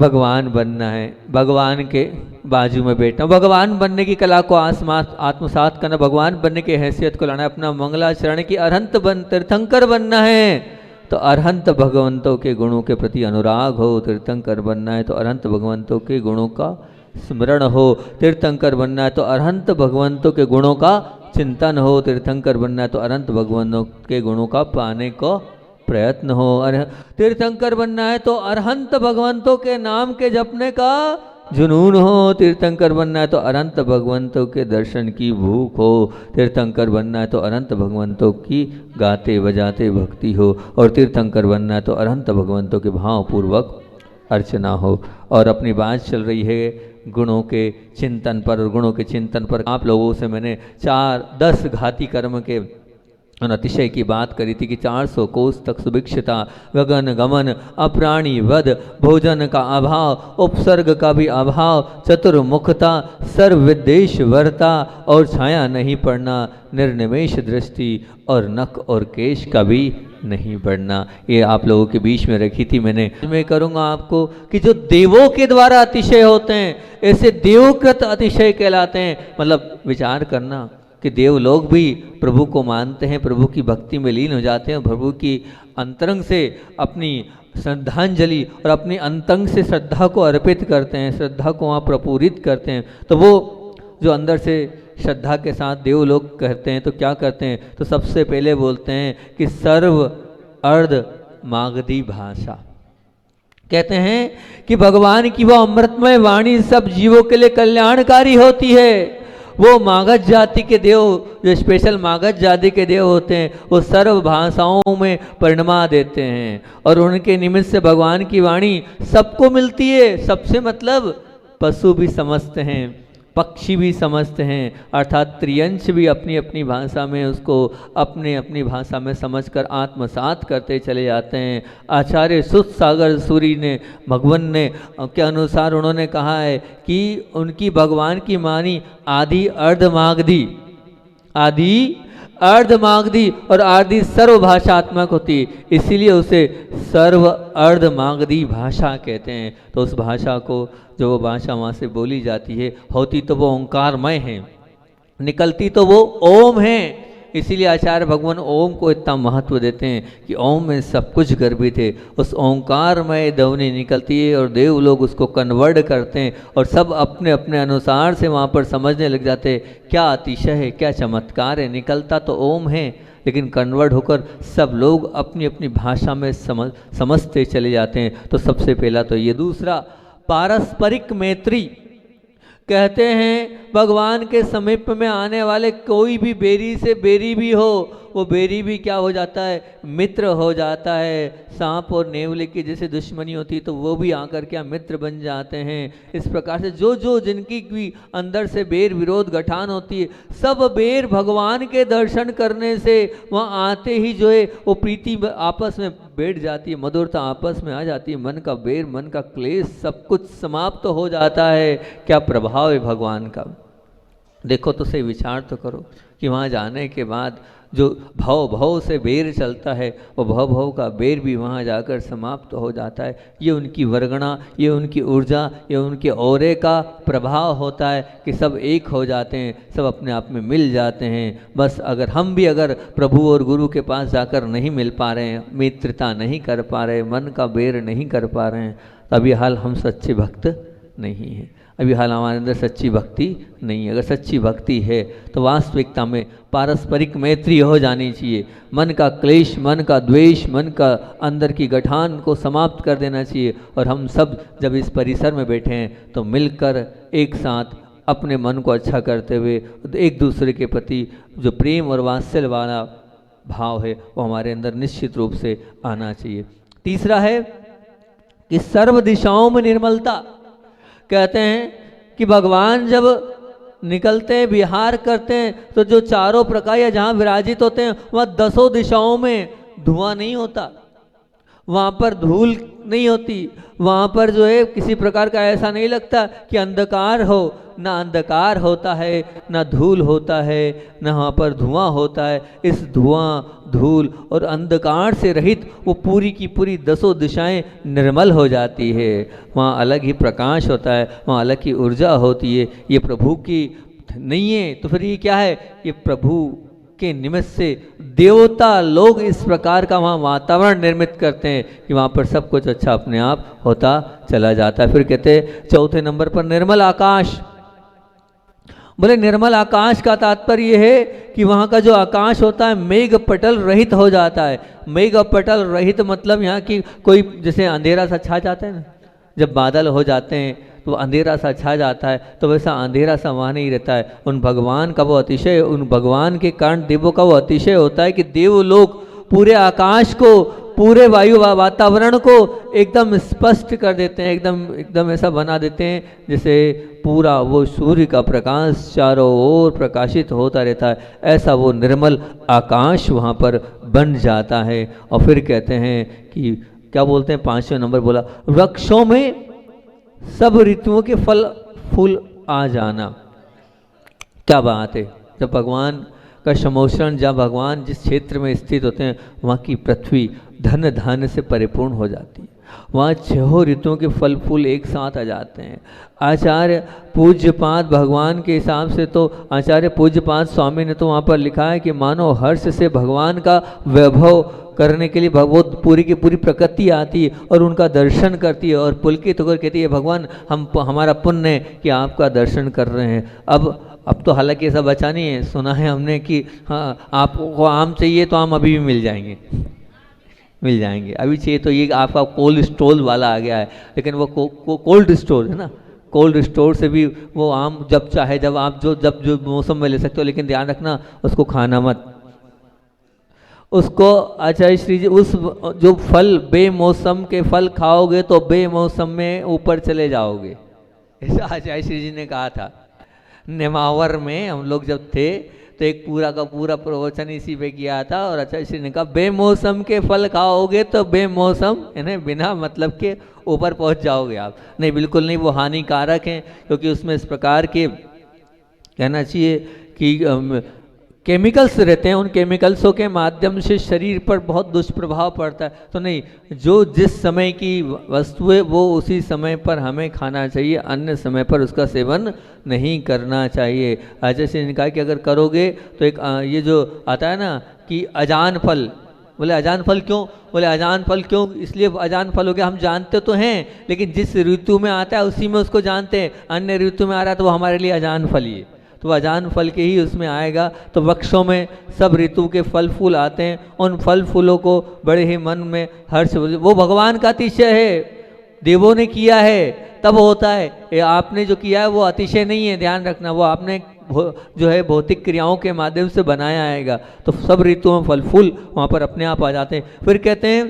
भगवान बनना है, भगवान के बाजू में बैठना, भगवान बनने की कला को आत्मसात करना, भगवान बनने की हैसियत को लाना, अपना मंगलाचरण की अरहंत तीर्थंकर बनना है तो अरहंत भगवंतों के गुणों के प्रति अनुराग हो। तीर्थंकर बनना है तो अरहंत भगवंतों के गुणों का स्मरण हो। तीर्थंकर बनना है तो अरहंत भगवंतों के गुणों का चिंतन हो। तीर्थंकर बनना है तो अनंत भगवानों के गुणों का पाने को प्रयत्न हो। तीर्थंकर बनना है तो अरहंत भगवंतों के नाम के जपने का जुनून हो। तीर्थंकर बनना है तो अनंत भगवंतों के दर्शन की भूख हो। तीर्थंकर बनना है तो अनंत भगवंतों की गाते बजाते भक्ति हो। और तीर्थंकर बनना है तो अनंत भगवंतों के भावपूर्वक अर्चना हो। और अपनी बात चल रही है गुणों के चिंतन पर, और गुणों के चिंतन पर आप लोगों से मैंने 10 घाती कर्म के अतिशय की बात करी थी कि 400 कोस तक सुभिक्षता, गगन गमन, अप्राणी वध, भोजन का अभाव, उपसर्ग का भी अभाव, चतुर्मुखता, सर्वविद्वेषवर्ता और छाया नहीं पड़ना, निर्निमेष दृष्टि और नख और केश का भी नहीं बढ़ना। ये आप लोगों के बीच में रखी थी मैंने। मैं करूँगा आपको कि जो देवों के द्वारा अतिशय होते हैं ऐसे देवकृत अतिशय कहलाते हैं। मतलब विचार करना कि देव लोग भी प्रभु को मानते हैं, प्रभु की भक्ति में लीन हो जाते हैं, प्रभु की अंतरंग से अपनी श्रद्धांजलि और अपनी अंतरंग से श्रद्धा को अर्पित करते हैं, श्रद्धा को वहाँ प्रपूरित करते हैं। तो वो जो अंदर से श्रद्धा के साथ देव लोग कहते हैं तो क्या करते हैं, तो सबसे पहले बोलते हैं कि सर्व अर्ध मागधी भाषा। कहते हैं कि भगवान की वो अमृतमय वाणी सब जीवों के लिए कल्याणकारी होती है। वो मागध जाति के देव, जो स्पेशल मागध जाति के देव होते हैं, वो सर्व भाषाओं में परिणमा देते हैं और उनके निमित्त से भगवान की वाणी सबको मिलती है। सबसे मतलब पशु भी समझते हैं, पक्षी भी समझते हैं, अर्थात त्रियंश भी अपनी अपनी भाषा में उसको अपने अपनी भाषा में समझकर आत्मसात करते चले जाते हैं। आचार्य सुत सागर सूरी ने भगवान ने के अनुसार उन्होंने कहा है कि उनकी भगवान की वाणी आदि अर्धमागधी, आदि अर्धमागधी और आदि सर्वभाषात्मक होती है, इसीलिए उसे सर्व अर्धमागधी भाषा कहते हैं। तो उस भाषा को, जो वो भाषा वहाँ से बोली जाती है, होती तो वो ओंकारमय है, निकलती तो वो ओम है। इसीलिए आचार्य भगवान ओम को इतना महत्व देते हैं कि ओम में सब कुछ गर्भित है। उस ओंकारमय ध्वनि निकलती है और देव लोग उसको कन्वर्ट करते हैं और सब अपने अपने अनुसार से वहाँ पर समझने लग जाते हैं। क्या अतिशय है, क्या चमत्कार है, निकलता तो ओम है लेकिन कन्वर्ट होकर सब लोग अपनी अपनी भाषा में समझते चले जाते हैं। तो सबसे पहला तो ये। दूसरा, पारस्परिक मैत्री। कहते हैं भगवान के समीप में आने वाले कोई भी बेरी से बेरी भी हो, वो बेरी भी क्या हो जाता है, मित्र हो जाता है। सांप और नेवले की जैसे दुश्मनी होती है तो वो भी आकर क्या मित्र बन जाते हैं। इस प्रकार से जो जो जिनकी भी अंदर से बेर विरोध गठान होती है, सब बेर भगवान के दर्शन करने से वहाँ आते ही जो है वो प्रीति आपस में बैठ जाती है, मधुरता आपस में आ जाती है, मन का बेर, मन का क्लेश सब कुछ समाप्त हो जाता है। क्या प्रभाव है भगवान का। देखो तो सही, विचार तो करो कि वहाँ जाने के बाद जो भव से बेर चलता है, वो भव का बेर भी वहाँ जाकर समाप्त हो जाता है। ये उनकी वर्गणा, ये उनकी ऊर्जा, ये उनके औरे का प्रभाव होता है कि सब एक हो जाते हैं, सब अपने आप में मिल जाते हैं। बस अगर हम भी अगर प्रभु और गुरु के पास जाकर नहीं मिल पा रहे हैं, मित्रता नहीं कर पा रहे, मन का बेर नहीं कर पा रहे हैं, तभी हाल हम सच्चे भक्त नहीं हैं। अभी हाल हमारे अंदर सच्ची भक्ति नहीं है। अगर सच्ची भक्ति है तो वास्तविकता में पारस्परिक मैत्री हो जानी चाहिए। मन का क्लेश, मन का द्वेष, मन का अंदर की गठान को समाप्त कर देना चाहिए। और हम सब जब इस परिसर में बैठे हैं तो मिलकर एक साथ अपने मन को अच्छा करते हुए एक दूसरे के प्रति जो प्रेम और वात्सल्य वाला भाव है वो हमारे अंदर निश्चित रूप से आना चाहिए। तीसरा है कि सर्व दिशाओं में निर्मलता। कहते हैं कि भगवान जब निकलते हैं, विहार करते हैं, तो जो चारों प्रकार या जहाँ विराजित होते हैं वह 10 दिशाओं में धुआं नहीं होता, वहाँ पर धूल नहीं होती, वहाँ पर जो है किसी प्रकार का ऐसा नहीं लगता कि अंधकार हो, ना अंधकार होता है, ना धूल होता है, ना वहाँ पर धुआं होता है। इस धुआं, धूल और अंधकार से रहित वो पूरी की पूरी 10 दिशाएं निर्मल हो जाती है। वहाँ अलग ही प्रकाश होता है, वहाँ अलग ही ऊर्जा होती है। ये प्रभु की नहीं है तो फिर ये क्या है? ये प्रभु के निमित्त से देवता लोग इस प्रकार का वहाँ वातावरण निर्मित करते हैं कि वहाँ पर सब कुछ अच्छा अपने आप होता चला जाता है। फिर कहते हैं चौथे नंबर पर निर्मल आकाश। बोले निर्मल आकाश का तात्पर्य यह है कि वहाँ का जो आकाश होता है मेघ पटल रहित हो जाता है। मेघ पटल रहित मतलब यहाँ की कोई जैसे अंधेरा सा छा जाता है ना, जब बादल हो जाते हैं तो अंधेरा सा छा जाता है, तो वैसा अंधेरा सा वहाँ नहीं रहता है। उन भगवान का वो अतिशय, उन भगवान के कारण देवों का वो अतिशय होता है कि देव लोग पूरे आकाश को, पूरे वायु वातावरण को एकदम स्पष्ट कर देते हैं, एकदम ऐसा बना देते हैं जैसे पूरा वो सूर्य का प्रकाश चारों ओर प्रकाशित होता रहता है। ऐसा वो निर्मल आकाश वहाँ पर बन जाता है। और फिर कहते हैं कि क्या बोलते हैं, 5वें नंबर बोला वृक्षों में सब ऋतुओं के फल फूल आ जाना। क्या बात है! जब भगवान का समोषण, जब भगवान जिस क्षेत्र में स्थित होते हैं वहाँ की पृथ्वी धन धान्य से परिपूर्ण हो जाती है। वहाँ 6 ऋतुओं के फल फूल एक साथ आ जाते हैं। आचार्य पूज्यपाद भगवान के हिसाब से तो आचार्य पूज्यपाद स्वामी ने तो वहाँ पर लिखा है कि मानो हर्ष से भगवान का वैभव करने के लिए भगवत पूरी की पूरी प्रकृति आती है और उनका दर्शन करती है और पुलकित होकर कहती है भगवान हमारा पुण्य है कि आपका दर्शन कर रहे हैं। अब तो हालांकि ऐसा बचा नहीं है, सुना है हमने कि हाँ आपको आम चाहिए तो आम अभी भी मिल जाएंगे अभी चाहिए तो ये आपका कोल्ड स्टोर वाला आ गया है, लेकिन वो कोल्ड स्टोर है ना, कोल्ड स्टोर से भी वो आम जब चाहे जब आप जो मौसम में ले सकते हो, लेकिन ध्यान रखना उसको खाना मत। उसको आचार्य श्री जी उस जो फल बेमौसम के फल खाओगे तो बेमौसम में ऊपर चले जाओगे, ऐसा आचार्य श्री जी ने कहा था। नेमावर में हम लोग जब थे तो एक पूरा का पूरा प्रवचन इसी पे किया था और आचार्य श्री ने कहा बेमौसम के फल खाओगे तो बेमौसम यानी बिना मतलब के ऊपर पहुंच जाओगे आप। नहीं, बिल्कुल नहीं, वो हानिकारक हैं, क्योंकि उसमें इस प्रकार के कहना चाहिए कि केमिकल्स रहते हैं। उन केमिकल्सों के माध्यम से शरीर पर बहुत दुष्प्रभाव पड़ता है। तो नहीं, जो जिस समय की वस्तु है वो उसी समय पर हमें खाना चाहिए, अन्य समय पर उसका सेवन नहीं करना चाहिए। जैसे ने कहा कि अगर करोगे तो एक ये जो आता है ना कि अजान फल, बोले अजान फल क्यों? बोले अजान फल क्यों इसलिए अजान फल हो गया, हम जानते तो हैं लेकिन जिस ऋतु में आता है उसी में उसको जानते हैं, अन्य ऋतु में आ रहा है तो वो हमारे लिए अजान फल ही है, तो अजान फल के ही उसमें आएगा। तो वृक्षों में सब ऋतु के फल फूल आते हैं, उन फल फूलों को बड़े ही मन में हर्ष, वो भगवान का अतिशय है, देवों ने किया है तब होता है। ये आपने जो किया है वो अतिशय नहीं है, ध्यान रखना, वो आपने जो है भौतिक क्रियाओं के माध्यम से बनाया आएगा। तो सब ऋतुओं में फल फूल वहाँ पर अपने आप आ जाते हैं। फिर कहते हैं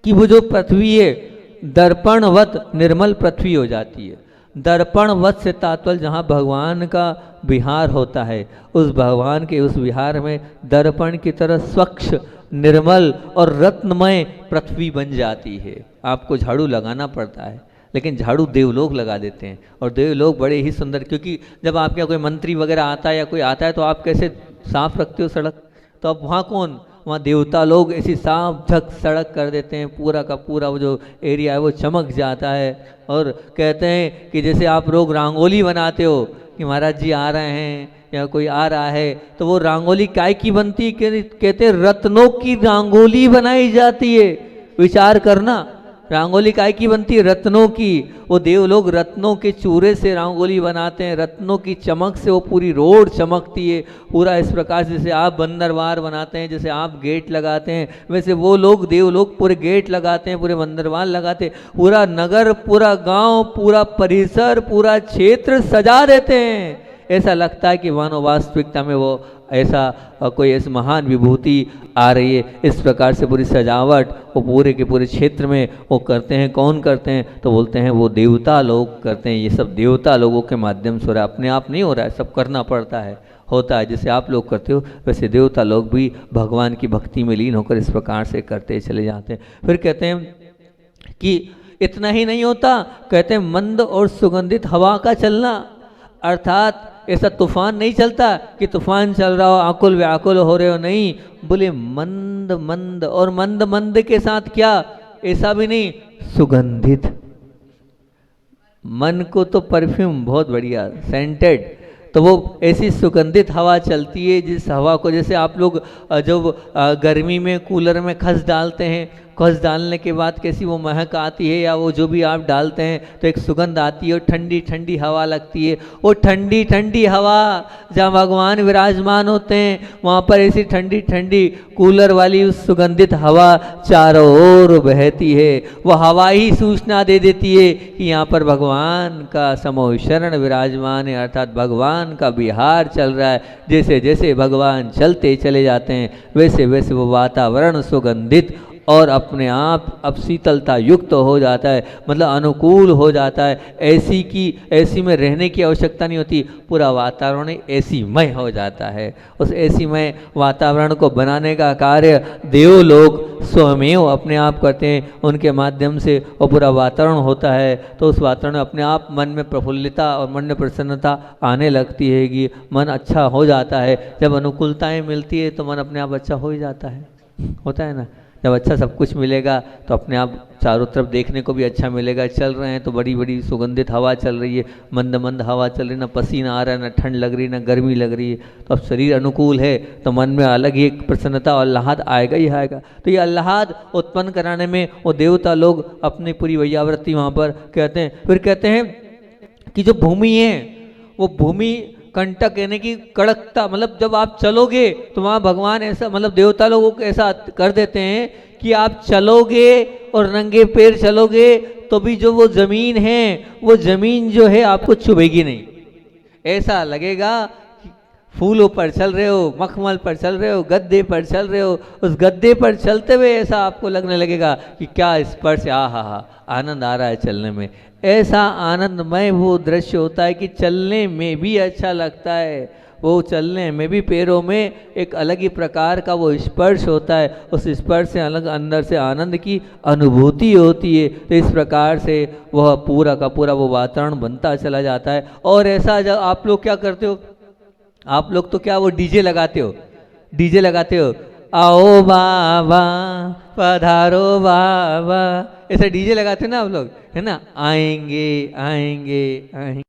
कि वो जो पृथ्वी है दर्पणवत निर्मल पृथ्वी हो जाती है। दर्पणवत से तात्पर्य जहाँ भगवान का विहार होता है, उस भगवान के उस विहार में दर्पण की तरह स्वच्छ निर्मल और रत्नमय पृथ्वी बन जाती है। आपको झाड़ू लगाना पड़ता है, लेकिन झाड़ू देवलोग लगा देते हैं और देवलोग बड़े ही सुंदर, क्योंकि जब आपके यहाँ कोई मंत्री वगैरह आता है या कोई आता है तो आप कैसे साफ रखते हो सड़क, तो अब वहाँ कौन, वहाँ देवता लोग ऐसी साफ झक सड़क कर देते हैं, पूरा का पूरा वो जो एरिया है वो चमक जाता है। और कहते हैं कि जैसे आप लोग रंगोली बनाते हो कि महाराज जी आ रहे हैं या कोई आ रहा है, तो वो रंगोली काय की बनती है? कहते हैं रत्नों की रंगोली बनाई जाती है। विचार करना, रंगोली काय की बनती है? रत्नों की। वो देव लोग रत्नों के चूरे से रंगोली बनाते हैं, रत्नों की चमक से वो पूरी रोड चमकती है। पूरा इस प्रकार जैसे आप बंदरवार बनाते हैं, जैसे आप गेट लगाते हैं, वैसे वो लोग देव लोग पूरे गेट लगाते हैं, पूरे बंदरवार लगाते हैं, पूरा नगर, पूरा गांव, पूरा परिसर, पूरा क्षेत्र सजा देते हैं। ऐसा लगता है कि मानो वास्तविकता में वो ऐसा कोई ऐसी महान विभूति आ रही है। इस प्रकार से पूरी सजावट वो पूरे के पूरे क्षेत्र में वो करते हैं। कौन करते हैं? तो बोलते हैं वो देवता लोग करते हैं। ये सब देवता लोगों के माध्यम से हो रहा है, अपने आप नहीं हो रहा है, सब करना पड़ता है। होता है। जैसे आप लोग करते हो वैसे देवता लोग भी भगवान की भक्ति में लीन होकर इस प्रकार से करते चले जाते हैं। फिर कहते हैं कि इतना ही नहीं होता, कहते हैं मंद और सुगंधित हवा का चलना, अर्थात ऐसा तूफान नहीं चलता कि तूफान चल रहा हो आकुल व्याकुल हो रहे हो, नहीं, बोले मंद मंद, और मंद मंद के साथ क्या, ऐसा भी नहीं, सुगंधित। मन को तो परफ्यूम बहुत बढ़िया सेंटेड, तो वो ऐसी सुगंधित हवा चलती है जिस हवा को, जैसे आप लोग जब गर्मी में कूलर में खस डालते हैं, खस डालने के बाद कैसी वो महक आती है, या वो जो भी आप डालते हैं तो एक सुगंध आती है और ठंडी ठंडी हवा लगती है। वो ठंडी ठंडी हवा जहाँ भगवान विराजमान होते हैं वहाँ पर ऐसी ठंडी ठंडी कूलर वाली उस सुगंधित हवा चारों ओर बहती है। वो हवा ही सूचना दे देती है कि यहाँ पर भगवान का समूह शरण विराजमान है, अर्थात भगवान का विहार चल रहा है। जैसे जैसे भगवान चलते चले जाते हैं वैसे वैसे वो वातावरण सुगंधित और अपने आप अब शीतलता युक्त हो जाता है, मतलब अनुकूल हो जाता है। ऐसी में रहने की आवश्यकता नहीं होती, पूरा वातावरण ऐसी मय हो जाता है। उस ऐसी मय वातावरण को बनाने का कार्य देव लोग स्वयमेव अपने आप करते हैं, उनके माध्यम से वो पूरा वातावरण होता है। तो उस वातावरण में अपने आप मन में प्रफुल्लता और मन में प्रसन्नता आने लगती है कि मन अच्छा हो जाता है। जब अनुकूलताएँ मिलती है तो मन अपने आप अच्छा हो ही जाता है, होता है ना। जब अच्छा सब कुछ मिलेगा तो अपने आप चारों तरफ देखने को भी अच्छा मिलेगा। चल रहे हैं तो बड़ी बड़ी सुगंधित हवा चल रही है, मंद मंद हवा चल रही है, ना पसीना आ रहा है, ना ठंड लग रही है, ना गर्मी लग रही है। तो अब शरीर अनुकूल है तो मन में अलग ही एक प्रसन्नता और आह्लाद आएगा ही आएगा। तो ये आह्लाद उत्पन्न कराने में वो देवता लोग अपनी पूरी वैयावृत्ति वहाँ पर कहते हैं। फिर कहते हैं कि जो भूमि है वो भूमि कंटक यानी कि कड़कता, मतलब जब आप चलोगे तो वहाँ भगवान ऐसा, मतलब देवता लोगों को ऐसा कर देते हैं कि आप चलोगे और नंगे पैर चलोगे तो भी जो वो जमीन है वो जमीन जो है आपको चुभेगी नहीं। ऐसा लगेगा फूलों पर चल रहे हो, मखमल पर चल रहे हो, गद्दे पर चल रहे हो। उस गद्दे पर चलते हुए ऐसा आपको लगने लगेगा कि क्या स्पर्श, आ हा आनंद आ रहा है चलने में। ऐसा आनंदमय वो दृश्य होता है कि चलने में भी अच्छा लगता है। वो चलने में भी पैरों में एक अलग ही प्रकार का वो स्पर्श होता है, उस स्पर्श से अलग अंदर से आनंद की अनुभूति होती है। तो इस प्रकार से वह पूरा का पूरा वो वातावरण बनता चला जाता है। और ऐसा जब आप लोग क्या करते हो, आप लोग तो क्या वो डीजे लगाते हो, डीजे लगाते हो, आओ बाबा पधारो बाबा, ऐसा डीजे लगाते हो ना आप लोग, है ना, आएंगे आएंगे आएंगे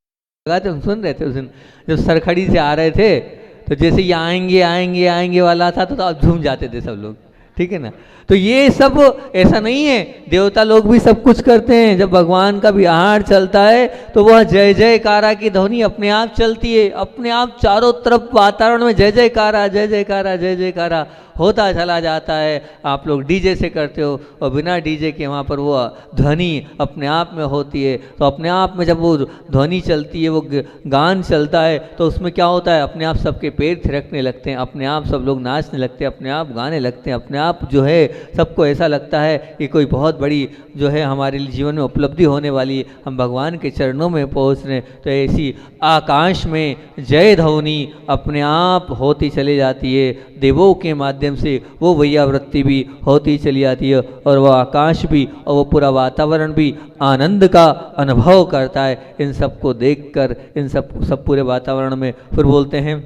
लगाते। हम सुन रहे थे उस दिन जब सरखड़ी से आ रहे थे तो जैसे ये आएंगे आएंगे आएंगे वाला था तो आप झूम जाते थे सब लोग, ठीक है ना। तो ये सब ऐसा नहीं है, देवता लोग भी सब कुछ करते हैं। जब भगवान का विहार चलता है तो वह जय जयकारा की ध्वनि अपने आप चलती है, अपने आप चारों तरफ वातावरण में जय जयकारा जय जयकारा जय जयकारा होता चला जाता है। आप लोग डीजे से करते हो और बिना डीजे के वहाँ पर वो ध्वनि अपने आप में होती है। तो अपने आप में जब वो ध्वनि चलती है, वो गान चलता है, तो उसमें क्या होता है, अपने आप सबके पैर थिरकने लगते हैं, अपने आप सब लोग नाचने लगते हैं, अपने आप गाने लगते हैं, अपने आप जो है सबको ऐसा लगता है कि कोई बहुत बड़ी जो है हमारे जीवन में उपलब्धि होने वाली है, हम भगवान के चरणों में पहुँच रहे। तो ऐसी आकाश में जय ध्वनि अपने आप होती चली जाती है, देवों के माध्यम से वो वैयावृत्ति भी होती चली जाती है, और वह आकाश भी और वो पूरा वातावरण भी आनंद का अनुभव करता है। इन सब को देखकर, इन सब पूरे वातावरण में फिर बोलते हैं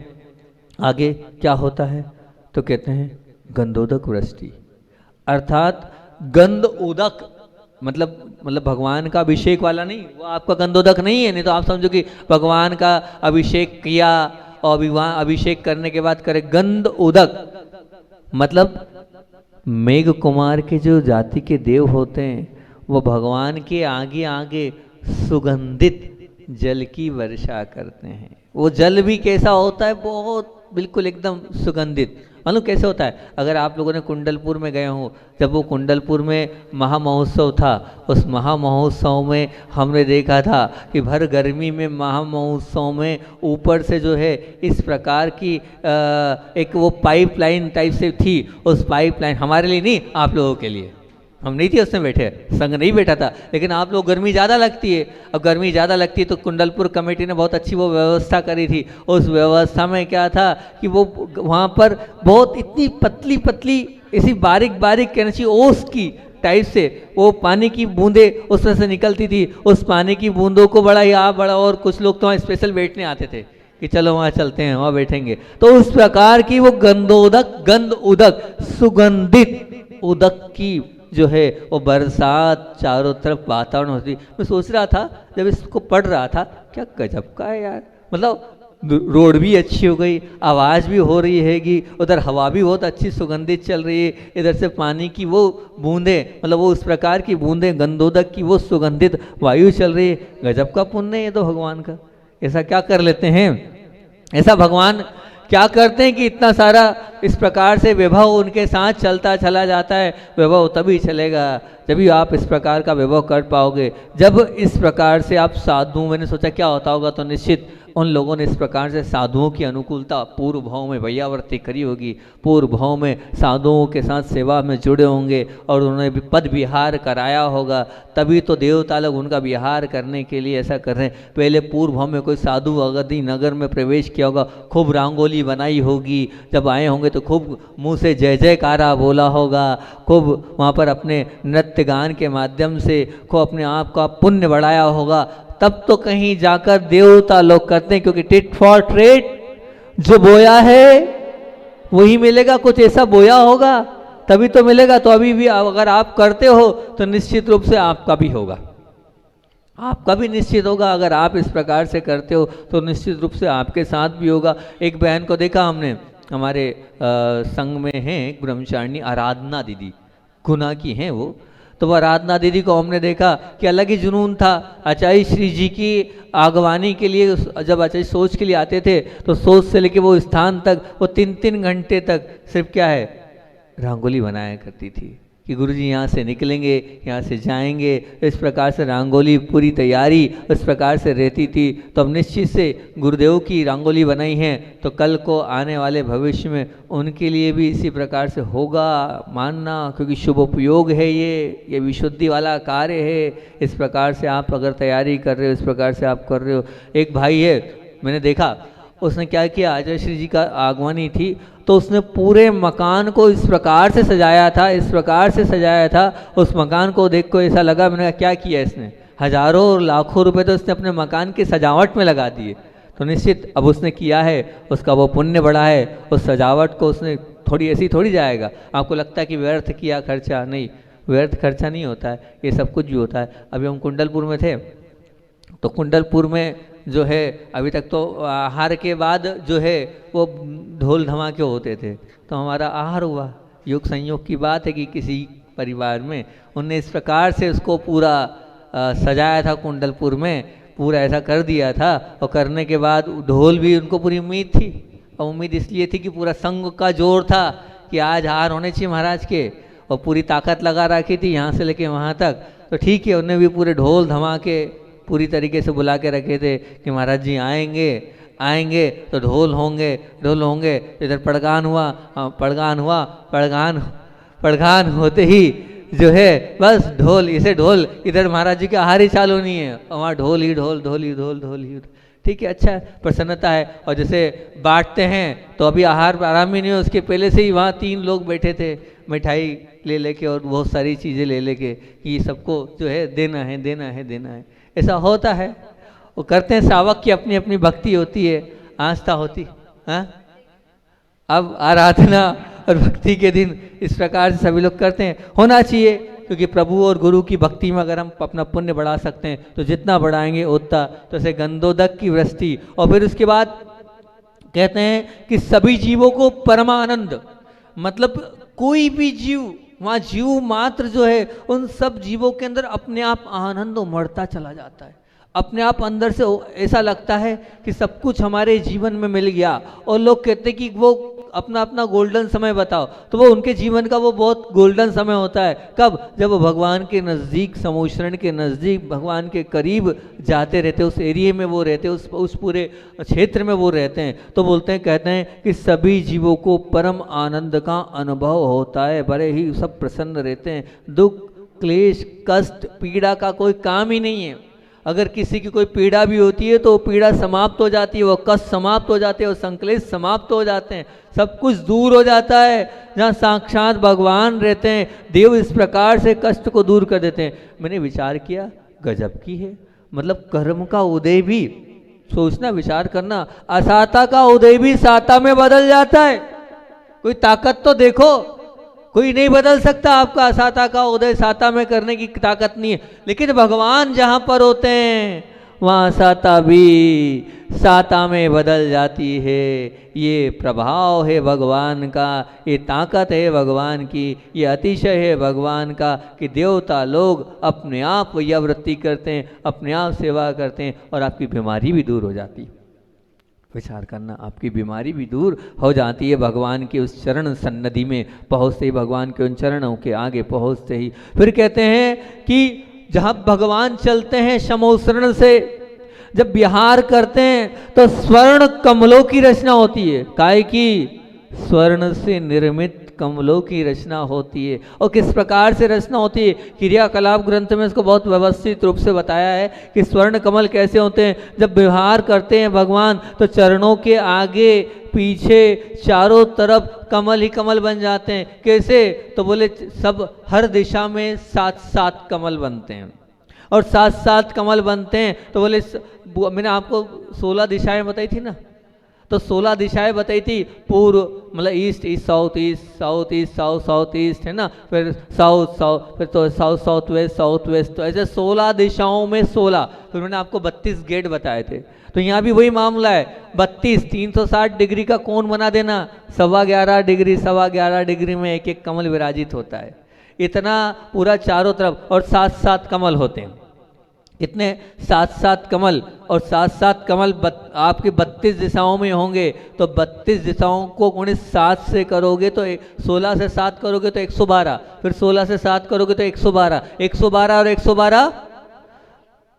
आगे क्या होता है, तो कहते हैं गंधोदक वृष्टि, अर्थात गंध उदक, मतलब भगवान का अभिषेक वाला नहीं, वो आपका गंधोदक नहीं है। नहीं तो आप समझो कि भगवान का अभिषेक किया और अभिषेक करने के बाद करे गंध उदक, मतलब मेघ कुमार के जो जाति के देव होते हैं वो भगवान के आगे आगे सुगंधित जल की वर्षा करते हैं। वो जल भी कैसा होता है, बहुत बिल्कुल एकदम सुगंधित। मालूम कैसे होता है, अगर आप लोगों ने कुंडलपुर में गए हो, जब वो कुंडलपुर में महामहोत्सव था, उस महामहोत्सव में हमने देखा था कि भर गर्मी में महामहोत्सव में ऊपर से जो है इस प्रकार की एक वो पाइपलाइन टाइप से थी। उस पाइपलाइन हमारे लिए नहीं, आप लोगों के लिए, हम नहीं थे उसमें बैठे, संग नहीं बैठा था, लेकिन आप लोग गर्मी ज़्यादा लगती है। अब गर्मी ज़्यादा लगती है तो कुंडलपुर कमेटी ने बहुत अच्छी वो व्यवस्था करी थी। उस व्यवस्था में क्या था कि वो वहाँ पर बहुत इतनी पतली पतली इसी बारीक बारीक कहना चाहिए ओस की टाइप से वो पानी की बूंदें उसमें से निकलती थी। उस पानी की बूंदों को बड़ा या बड़ा, और कुछ लोग तो वहाँ स्पेशल बैठने आते थे कि चलो वहाँ चलते हैं, वहाँ बैठेंगे। तो उस प्रकार की वो गंध उदक सुगंधित उदक की जो है वो बरसात चारों तरफ वातावरण होती। मैं सोच रहा था जब इसको पढ़ रहा था, क्या गजब का है यार, मतलब रोड भी अच्छी हो गई, आवाज़ भी हो रही हैगी, उधर हवा भी बहुत अच्छी सुगंधित चल रही है, इधर से पानी की वो बूंदें, मतलब वो उस प्रकार की बूंदें गंधोदक की वो सुगंधित वायु चल रही है। गजब का पुण्य है तो भगवान का। ऐसा क्या कर लेते हैं, ऐसा भगवान क्या करते हैं कि इतना सारा इस प्रकार से वैभव उनके साथ चलता चला जाता है। वैभव तभी चलेगा जब आप इस प्रकार का वैभव कर पाओगे, जब इस प्रकार से आप साधु, मैंने सोचा क्या होता होगा, तो निश्चित उन लोगों ने इस प्रकार से साधुओं की अनुकूलता पूर्व भाव में वैयावर्ती करी होगी, पूर्व भाव में साधुओं के साथ सेवा में जुड़े होंगे और उन्होंने भी पद विहार कराया होगा, तभी तो देवता लोग उनका विहार करने के लिए ऐसा कर रहे हैं। पहले पूर्व भाव में कोई साधु अगधी नगर में प्रवेश किया होगा, खूब रंगोली बनाई होगी, जब आए होंगे तो खूब मुंह से जय जयकारा बोला होगा, खूब वहाँ पर अपने नृत्य गान के माध्यम से खूब अपने आप का पुण्य बढ़ाया होगा, तब तो कहीं जाकर देवता लोग करते हैं। क्योंकि टिट फॉर ट्रेट, जो बोया है वही मिलेगा, कुछ ऐसा बोया होगा तभी तो मिलेगा। तो अभी भी अगर आप करते हो तो निश्चित रूप से आपका भी होगा, आपका भी निश्चित होगा। अगर आप इस प्रकार से करते हो तो निश्चित रूप से आपके साथ भी होगा। एक बहन को देखा हमने, हमारे संघ में हैं एक ब्रह्मचारिणी आराधना दीदी, गुना की हैं वो, तो वह आराधना दीदी को हमने देखा कि अलग ही जुनून था। आचार्य श्री जी की आगवानी के लिए जब आचार्य सोच के लिए आते थे तो सोच से लेके वो स्थान तक वो 3-3 घंटे तक सिर्फ क्या है रंगोली बनाया करती थी कि गुरुजी यहाँ से निकलेंगे, यहाँ से जाएंगे, इस प्रकार से रंगोली पूरी तैयारी इस प्रकार से रहती थी। तो अब निश्चित से गुरुदेव की रंगोली बनाई है तो कल को आने वाले भविष्य में उनके लिए भी इसी प्रकार से होगा मानना, क्योंकि शुभ उपयोग है, ये विशुद्धि वाला कार्य है। इस प्रकार से आप अगर तैयारी कर रहे हो, इस प्रकार से आप कर रहे हो। एक भाई है, मैंने देखा उसने क्या किया, आचार्य श्री जी का आगवानी थी तो उसने पूरे मकान को इस प्रकार से सजाया था, इस प्रकार से सजाया था, उस मकान को देख को ऐसा लगा, मैंने कहा क्या किया इसने, हजारों और लाखों रुपए तो इसने अपने मकान की सजावट में लगा दिए। तो निश्चित अब उसने किया है, उसका वो पुण्य बढ़ा है, उस सजावट को उसने थोड़ी ऐसी थोड़ी जाएगा। आपको लगता है कि व्यर्थ किया खर्चा, नहीं, व्यर्थ खर्चा नहीं होता है, ये सब कुछ भी होता है। अभी हम कुंडलपुर में थे तो कुंडलपुर में जो है अभी तक तो आहार के बाद जो है वो ढोल धमाके होते थे, तो हमारा आहार हुआ। योग संयोग की बात है कि किसी परिवार में उनने इस प्रकार से उसको पूरा सजाया था, कुंडलपुर में पूरा ऐसा कर दिया था। और करने के बाद ढोल भी उनको पूरी उम्मीद थी, और उम्मीद इसलिए थी कि पूरा संघ का जोर था कि आज आहार होने चाहिए महाराज के, और पूरी ताकत लगा रखी थी यहाँ से लेके वहाँ तक। तो ठीक है, उन्हें भी पूरे ढोल धमाके पूरी तरीके से बुला के रखे थे कि महाराज जी आएंगे तो ढोल होंगे। इधर पड़गान हुआ, पड़गान होते ही जो है बस ढोल इधर महाराज जी की आहार ही चालू नहीं है, वहाँ ढोल ही। ठीक है, अच्छा है, प्रसन्नता है। और जैसे बांटते हैं तो अभी आहार आराम ही नहीं हो, उसके पहले से ही वहाँ 3 लोग बैठे थे मिठाई ले लेके और बहुत सारी चीज़ें ले लेके कि सबको जो है देना है। ऐसा होता है, वो करते हैं। श्रावक की अपनी अपनी भक्ति होती है, आस्था होती है। अब आराधना और भक्ति के दिन इस प्रकार से सभी लोग करते हैं, होना चाहिए, क्योंकि प्रभु और गुरु की भक्ति में अगर हम अपना पुण्य बढ़ा सकते हैं तो जितना बढ़ाएंगे उतना। तो ऐसे गंधोदक की वृष्टि, और फिर उसके बाद कहते हैं कि सभी जीवों को परमानंद, मतलब कोई भी जीव, वहाँ जीव मात्र जो है उन सब जीवों के अंदर अपने आप आनंद उमड़ता चला जाता है। अपने आप अंदर से ऐसा लगता है कि सब कुछ हमारे जीवन में मिल गया। और लोग कहते हैं कि वो अपना अपना गोल्डन समय बताओ, तो वो उनके जीवन का वो बहुत गोल्डन समय होता है। कब? जब वो भगवान के नज़दीक, समोशरण के नज़दीक, भगवान के करीब जाते रहते, उस एरिया में वो रहते, उस पूरे क्षेत्र में वो रहते हैं। तो बोलते हैं, कहते हैं कि सभी जीवों को परम आनंद का अनुभव होता है, बड़े ही सब प्रसन्न रहते हैं। दुख, क्लेश, कष्ट, पीड़ा का कोई काम ही नहीं है। अगर किसी की कोई पीड़ा भी होती है तो वो पीड़ा समाप्त हो जाती है, वो कष्ट समाप्त हो जाते हैं, वो संक्लेश समाप्त हो जाते हैं, सब कुछ दूर हो जाता है। जहाँ साक्षात भगवान रहते हैं, देव इस प्रकार से कष्ट को दूर कर देते हैं। मैंने विचार किया, गजब की है। मतलब कर्म का उदय भी, सोचना, विचार करना, असाता का उदय भी साता में बदल जाता है। कोई ताकत तो देखो, कोई नहीं बदल सकता आपका असाता का उदय साता में करने की ताकत नहीं है। लेकिन भगवान जहां पर होते हैं वहां साता भी साता में बदल जाती है। ये प्रभाव है भगवान का, ये ताकत है भगवान की, ये अतिशय है भगवान का कि देवता लोग अपने आप वैयावृत्ति करते हैं, अपने आप सेवा करते हैं और आपकी बीमारी भी दूर हो जाती है। विचार करना, आपकी बीमारी भी दूर हो जाती है भगवान के उस चरण सन्निधि में पहुँचते ही, भगवान के उन चरणों के आगे पहुँचते ही। फिर कहते हैं कि जहाँ भगवान चलते हैं समोसरण से, जब विहार करते हैं तो स्वर्ण कमलों की रचना होती है। काय की? स्वर्ण से निर्मित कमलों की रचना होती है। और किस प्रकार से रचना होती है? क्रियाकलाप ग्रंथ में इसको बहुत व्यवस्थित रूप से बताया है कि स्वर्ण कमल कैसे होते हैं। जब व्यवहार करते हैं भगवान तो चरणों के आगे पीछे चारों तरफ कमल ही कमल बन जाते हैं। कैसे? तो बोले सब हर दिशा में 7-7 कमल बनते हैं। और 7-7 कमल बनते हैं तो बोले, मैंने आपको 16 दिशाएं बताई थी ना, तो 16 दिशाएं बताई थी। पूर्व मतलब east east south east, south east south, south east, है ना, फिर साउथ साउथ, फिर तो south south west, south west, तो ऐसे 16 दिशाओं में 16। फिर मैंने आपको 32 गेट बताए थे। तो यहाँ भी वही मामला है, 32 360 डिग्री का कोण बना देना, 11.25 डिग्री, 11.25 डिग्री में एक एक कमल विराजित होता है। इतना पूरा चारों तरफ, और 7-7 कमल होते हैं। कितने? 7-7 कमल। और 7-7 कमल आपके 32 दिशाओं में होंगे। तो 32 दिशाओं को 7 से करोगे तो 16 से 7 करोगे तो 112, फिर 16 से 7 करोगे तो 112, 112 और 112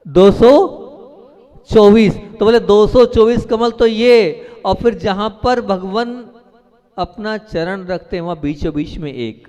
224। तो बोले 224 कमल तो ये। और फिर जहां पर भगवान अपना चरण रखते हैं वहां बीचों बीच में एक,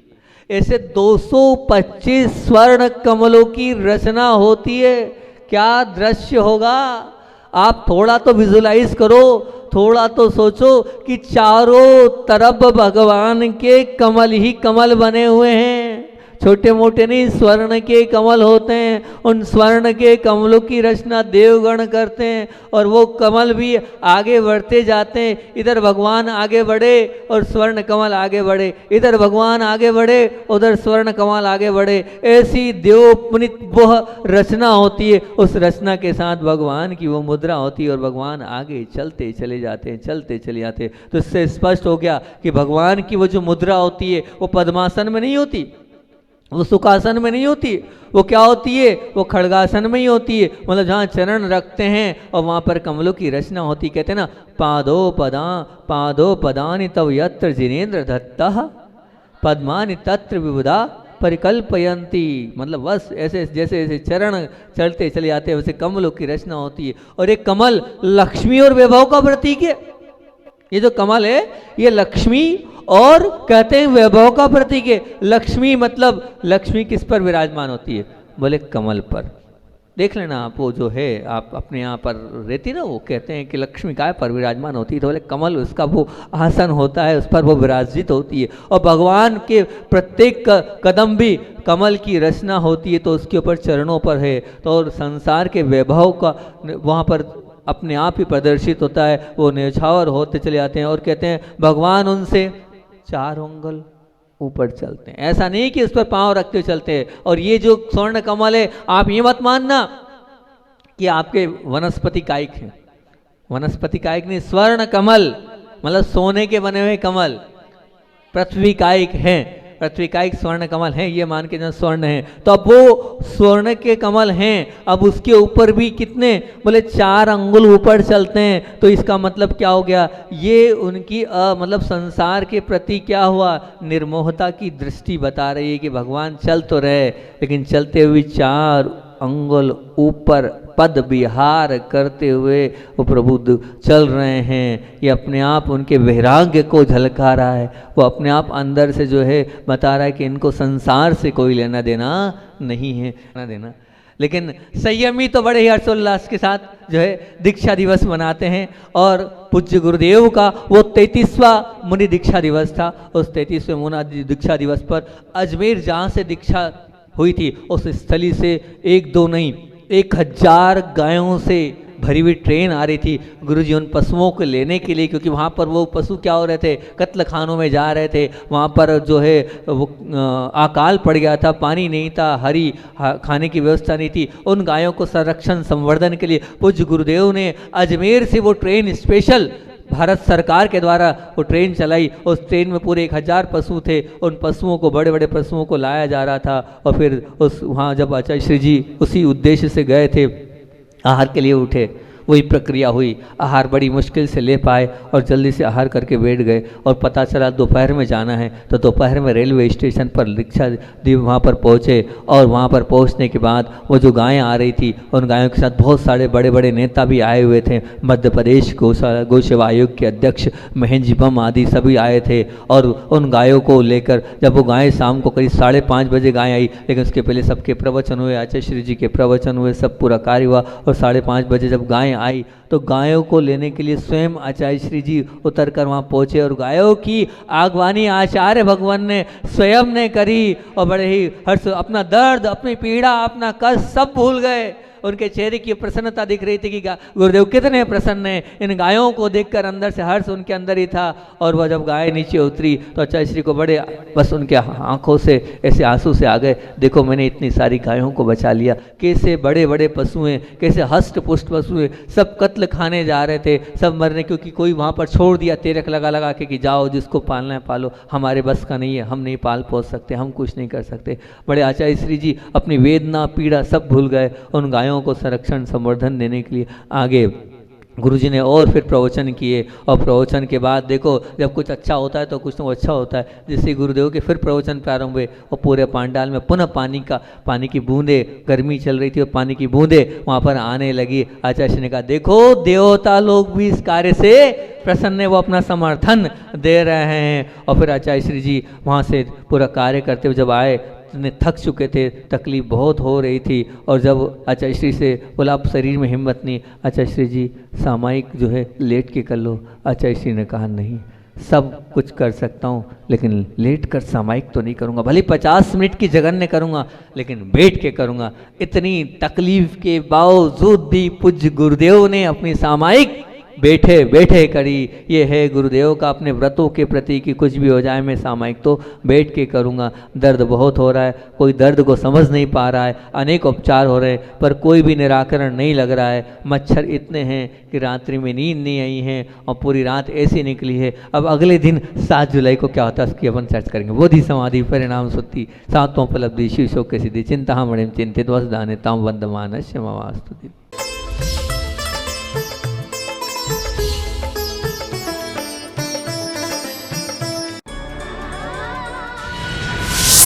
ऐसे 225 स्वर्ण कमलों की रचना होती है। क्या दृश्य होगा! आप थोड़ा तो विजुलाइज करो, थोड़ा तो सोचो कि चारों तरफ भगवान के कमल ही कमल बने हुए हैं। छोटे मोटे नहीं, स्वर्ण के कमल होते हैं। उन स्वर्ण के कमलों की रचना देवगण करते हैं और वो कमल भी आगे बढ़ते जाते हैं। इधर भगवान आगे बढ़े और स्वर्ण कमल आगे बढ़े, इधर भगवान आगे बढ़े, उधर स्वर्ण कमल आगे बढ़े। ऐसी देवपुनित वह रचना होती है। उस रचना के साथ भगवान की वो मुद्रा होती है और भगवान आगे चलते चले जाते हैं, चलते चले जाते हैं। तो इससे स्पष्ट हो गया कि भगवान की वो जो मुद्रा होती है वो पद्मासन में नहीं होती, वो सुखासन में नहीं होती, वो क्या होती है? वो खड़गासन में ही होती है। मतलब जहाँ चरण रखते हैं और वहाँ पर कमलों की रचना होती। कहते हैं ना, पादो पदानि तव यत्र जिनेन्द्र दत्तः पद्मानि तत्र विबुधा परिकल्पयन्ति। मतलब बस ऐसे जैसे जैसे चरण चलते चले जाते हैं वैसे कमलों की रचना होती है। और ये कमल लक्ष्मी और वैभव का प्रतीक है। ये जो कमल है ये लक्ष्मी और कहते हैं वैभव का प्रतीक है। लक्ष्मी मतलब लक्ष्मी किस पर विराजमान होती है? बोले कमल पर। देख लेना आप, वो जो है आप अपने यहाँ पर रहती ना, वो कहते हैं कि लक्ष्मी काय पर विराजमान होती है, तो बोले कमल उसका वो आसन होता है, उस पर वो विराजित होती है। और भगवान के प्रत्येक कदम भी कमल की रचना होती है, तो उसके ऊपर चरणों पर है। तो और संसार के वैभव का वहाँ पर अपने आप ही प्रदर्शित होता है। वो न्यौछावर होते चले जाते हैं और कहते हैं भगवान उनसे 4 उंगल ऊपर चलते हैं। ऐसा नहीं कि उस पर पांव रखते हुए चलते हैं। और ये जो स्वर्ण कमल है, आप ये मत मानना कि आपके वनस्पति कायिक हैं। वनस्पति कायिक नहीं, स्वर्ण कमल मतलब सोने के बने हुए कमल पृथ्वी कायिक हैं। पृथ्वी का एक स्वर्ण कमल है, ये मान के जब स्वर्ण है, तो अब वो स्वर्ण के कमल हैं, अब उसके ऊपर भी कितने, बोले 4 अंगुल ऊपर चलते हैं। तो इसका मतलब क्या हो गया, ये उनकी मतलब संसार के प्रति क्या हुआ, निर्मोहता की दृष्टि बता रही है कि भगवान चल तो रहे लेकिन चलते हुए 4 अंगुल ऊपर पद विहार करते हुए वो प्रभु चल रहे हैं। ये अपने आप उनके वैराग्य को झलका रहा है, वो अपने आप अंदर से जो है बता रहा है कि इनको संसार से कोई लेना देना नहीं है, लेना देना। लेकिन संयमी तो बड़े ही हर्षोल्लास के साथ जो है दीक्षा दिवस मनाते हैं। और पूज्य गुरुदेव का वो 33वां मुनि दीक्षा दिवस था। उस 33वें मुनि दीक्षा दिवस पर अजमेर जहाँ से दीक्षा हुई थी उस स्थली से 1-2 नहीं 1000 गायों से भरी हुई ट्रेन आ रही थी गुरुजी उन पशुओं को लेने के लिए, क्योंकि वहाँ पर वो पशु क्या हो रहे थे, कत्ल खानों में जा रहे थे। वहाँ पर जो है वो अकाल पड़ गया था, पानी नहीं था, हरी खाने की व्यवस्था नहीं थी। उन गायों को संरक्षण संवर्धन के लिए पूज्य गुरुदेव ने अजमेर से वो ट्रेन स्पेशल भारत सरकार के द्वारा वो ट्रेन चलाई। उस ट्रेन में पूरे 1000 पशु थे। उन पशुओं को, बड़े बड़े पशुओं को लाया जा रहा था। और फिर उस वहाँ जब आचार्य श्री जी उसी उद्देश्य से गए थे, आहार के लिए उठे, वही प्रक्रिया हुई। आहार बड़ी मुश्किल से ले पाए और जल्दी से आहार करके बैठ गए। और पता चला दोपहर में जाना है, तो दोपहर में रेलवे स्टेशन पर दीक्षा वहाँ पर पहुँचे। और वहाँ पर पहुँचने के बाद वो जो गायें आ रही थी, उन गायों के साथ बहुत सारे बड़े बड़े नेता भी आए हुए थे। मध्य प्रदेश गौ सेवा आयोग के अध्यक्ष महेंद्र जी बम आदि सभी आए थे। और उन गायों को लेकर जब वो गायें शाम को करीब 5:30 बजे गायें आई, लेकिन उसके पहले सबके प्रवचन हुए, आचार्य श्री जी के प्रवचन हुए, सब पूरा कार्य हुआ। और 5:30 बजे जब गायें आई तो गायों को लेने के लिए स्वयं आचार्य श्री जी उतर कर वहाँ पहुँचे। और गायों की आगवानी आचार्य भगवान ने स्वयं ने करी। और बड़े ही हर्ष, अपना दर्द, अपनी पीड़ा, अपना कष्ट सब भूल गए। उनके चेहरे की प्रसन्नता दिख रही थी कि गुरुदेव कितने प्रसन्न हैं। इन गायों को देखकर अंदर से हर्ष उनके अंदर ही था। और वह जब गाय नीचे उतरी तो आचार्य श्री को बड़े बस उनके आंखों से ऐसे आंसू से आ गए, देखो मैंने इतनी सारी गायों को बचा लिया। कैसे बड़े बड़े पशु हैं, कैसे हष्ट पुष्ट पशु हैं, सब कत्ल खाने जा रहे थे, सब मरने, क्योंकि कोई वहाँ पर छोड़ दिया तेरक लगा लगा के कि जाओ जिसको पालना है पालो, हमारे बस का नहीं है, हम नहीं पाल पोस सकते, हम कुछ नहीं कर सकते। बड़े आचार्य श्री जी अपनी वेदना पीड़ा सब भूल गए। उन गायों को संरक्षण संवर्धन देने के लिए आगे गुरुजी ने और फिर प्रवचन किए। और प्रवचन के बाद देखो जब कुछ अच्छा होता है तो कुछ तो अच्छा होता है। जिससे गुरुदेव के फिर प्रवचन प्रारंभ हुए और पूरे पांडाल में पुनः पानी की बूंदे, गर्मी चल रही थी और पानी की बूंदे वहाँ पर आने लगी। आचार्य ने कहा देखो देवता लोग भी इस कार्य से प्रसन्न है, वो अपना समर्थन दे रहे हैं। और फिर आचार्य श्री जी वहाँ से पूरा कार्य करते हुए जब आए, इतने थक चुके थे, तकलीफ बहुत हो रही थी। और जब आचार्य श्री से बोला अब शरीर में हिम्मत नहीं, आचार्य श्री जी सामायिक जो है लेट के कर लो। आचार्य श्री ने कहा नहीं, सब कुछ कर सकता हूँ लेकिन लेट कर सामायिक तो नहीं करूँगा, भले 50 मिनट की जगन्य करूँगा लेकिन बैठ के करूँगा। इतनी तकलीफ के बावजूद भी पूज्य गुरुदेव ने अपनी सामायिक बैठे बैठे करी। ये है गुरुदेव का अपने व्रतों के प्रति कि कुछ भी हो जाए मैं सामायिक तो बैठ के करूँगा। दर्द बहुत हो रहा है, कोई दर्द को समझ नहीं पा रहा है, अनेक उपचार हो रहे हैं पर कोई भी निराकरण नहीं लग रहा है। मच्छर इतने हैं कि रात्रि में नींद नहीं आई है और पूरी रात ऐसी निकली है। अब अगले दिन 7 जुलाई को क्या होता है उसकी अपन चर्चा करेंगे। बोधि समाधि परिणाम सुत्ति 7वां उपलब्धि शिव शोक के सिद्धि चिंता मणिम चिंतित वसदाने ताम वंदमान श्यमास्तुति।